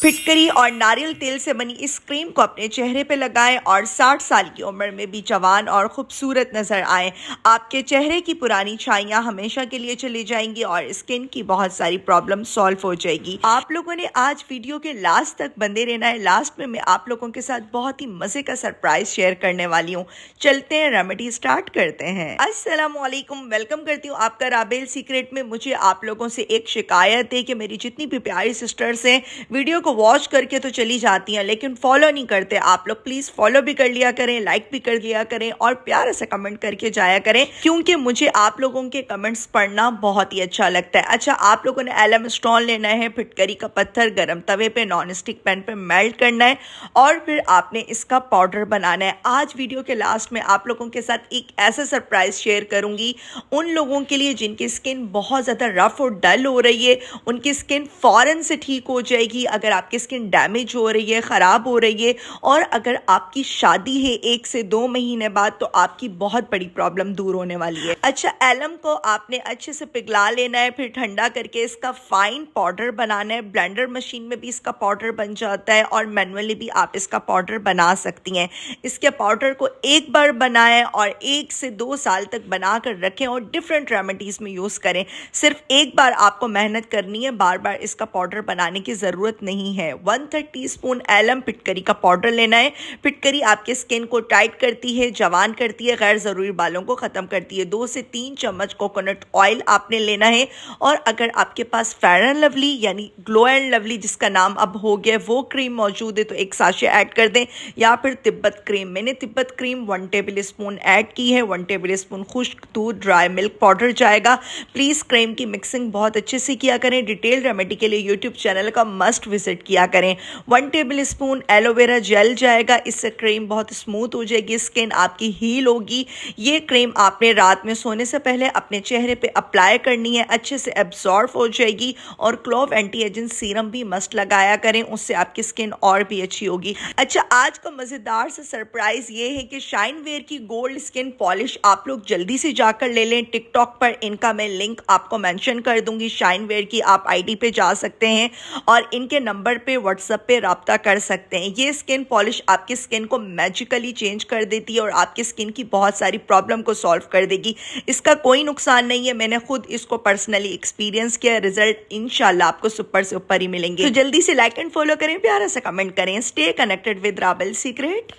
फिटकरी और नारियल तेल से बनी इस क्रीम को अपने चेहरे पे लगाएं और 60 साल की उम्र में भी जवान और खूबसूरत नजर आएं। आपके चेहरे की पुरानी छाइयां हमेशा के लिए चली जाएंगी और स्किन की बहुत सारी प्रॉब्लम सॉल्व हो जाएगी। आप लोगों ने आज वीडियो के लास्ट तक बंदे रहना है। लास्ट में मैं आप लोगों के साथ बहुत ही मजे का सरप्राइज शेयर करने वाली हूँ। चलते हैं, रेमेडी स्टार्ट करते हैं। अस्सलाम वालेकुम, वेलकम करती हूँ आपका राबेल सीक्रेट में। मुझे आप लोगों से एक शिकायत है कि मेरी जितनी भी प्यारी सिस्टर्स हैं वीडियो को वॉच करके तो चली जाती हैं लेकिन फॉलो नहीं करते। आप लोग प्लीज फॉलो भी कर लिया करें, लाइक भी कर लिया करें और प्यार से कमेंट करके जाया करें, क्योंकि मुझे आप लोगों के कमेंट्स पढ़ना बहुत ही अच्छा लगता है। अच्छा, आप लोगों ने एलम स्टोन लेना है, फिटकरी का पत्थर गरम तवे पे नॉन स्टिक पैन पे मेल्ट करना है और फिर आपने इसका पाउडर बनाना है। आज वीडियो के लास्ट में आप लोगों के साथ एक ऐसा सरप्राइज शेयर करूंगी उन लोगों के लिए जिनकी स्किन बहुत ज्यादा रफ और डल हो रही है। उनकी स्किन फौरन से ठीक हो जाएगी। अगर आपकी स्किन डैमेज हो रही है, खराब हो रही है और अगर आपकी शादी है 1 से 2 महीने बाद, तो आपकी बहुत बड़ी प्रॉब्लम दूर होने वाली है। अच्छा, एलम को आपने अच्छे से पिघला लेना है, फिर ठंडा करके इसका फाइन पाउडर बनाना है। ब्लेंडर मशीन में भी इसका पाउडर बन जाता है और मैनुअली भी आप इसका पाउडर बना सकती हैं। इसके पाउडर को एक बार बनाएं और 1 से 2 साल तक बना कर रखें और डिफरेंट रेमेडीज में यूज करें। सिर्फ एक बार आपको मेहनत करनी है, बार बार इसका पाउडर बनाने की जरूरत नहीं है। 1/3 टीस्पून एलम फिटकरी का पाउडर लेना है। फिटकरी आपके स्किन को टाइट करती है, जवान करती है, गैर जरूरी बालों को खत्म करती है। 2 से 3 चम्मच कोकोनट ऑयल आपने लेना है और अगर आपके पास फेयर एंड लवली यानी ग्लो एंड लवली जिसका नाम अब हो गया वो क्रीम मौजूद है तो एक साशे ऐड कर दें, या फिर तिब्बत क्रीम। मैंने Tibet cream 1 table spoon add की है। 1 टेबल स्पून खुश्क दूध, ड्राई मिल्क पाउडर जाएगा। प्लीज क्रीम की मिक्सिंग बहुत अच्छे से किया करें। डिटेल रेमेडी के लिए यूट्यूब चैनल का मस्ट विजिट किया करें। 1 टेबल स्पून एलोवेरा जेल जाएगा। इससे क्रीम बहुत स्मूथ हो जाएगी, स्किन आपकी हील होगी। ये क्रीम आपने रात में सोने से पहले अपने चेहरे पे अप्लाई करनी है, अच्छे से एब्जॉर्ब हो जाएगी। और क्लोव एंटी एजिंग सीरम भी मस्ट लगाया करें, उससे आपकी स्किन और भी अच्छी होगी। अच्छा, आज का मजेदार सा सरप्राइज ये है कि शाइन वेयर की गोल्ड स्किन पॉलिश आप लोग जल्दी से जाकर ले लें। टिकटॉक पर इनका मैं लिंक आपको मेंशन कर दूंगी। शाइन वेयर की आप आईडी पे जा सकते हैं और इनके नंबर पे व्हाट्सएप पे राब्ता कर सकते हैं। ये स्किन पॉलिश आपकी स्किन को मैजिकली चेंज कर देती है और आपकी स्किन की बहुत सारी प्रॉब्लम को सॉल्व कर देगी। इसका कोई नुकसान नहीं है, मैंने खुद इसको पर्सनली एक्सपीरियंस किया। रिजल्ट इंशाल्लाह आपको सुपर से ऊपर ही मिलेंगे। तो जल्दी से लाइक एंड फॉलो करें, प्यारा सा कमेंट करें। Stay connected with Rebel secret.